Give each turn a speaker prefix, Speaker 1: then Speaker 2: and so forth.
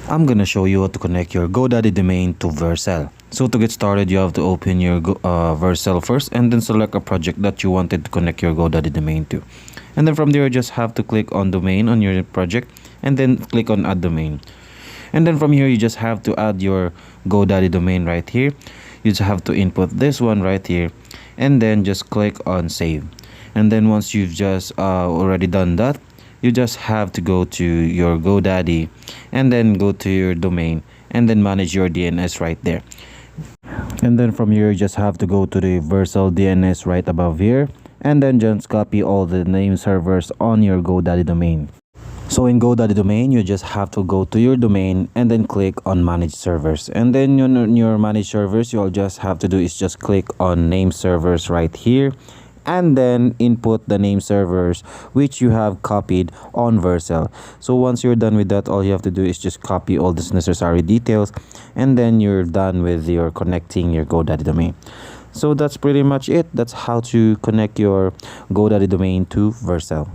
Speaker 1: I'm gonna show you how to connect your GoDaddy domain to Vercel. So to get started, you have to open your Vercel first and then select a project that you wanted to connect your GoDaddy domain to. And then from there, you just have to click on domain on your project and then click on add domain. And then from here, you just have to add your GoDaddy domain right here. You just have to input this one right here and then just click on save. And then once you've just already done that, you just have to go to your GoDaddy and then go to your domain and then manage your DNS right there. And then from here, you just have to go to the Vercel DNS right above here and then just copy all the name servers on your GoDaddy domain. So in GoDaddy domain, you just have to go to your domain and then click on manage servers. And then on your manage servers, you'll just have to do is just click on name servers right here and then input the name servers which you have copied on Vercel. So once you're done with that, all you have to do is just copy all this necessary details and then you're done with your connecting your GoDaddy domain. So that's pretty much it. That's how to connect your GoDaddy domain to Vercel.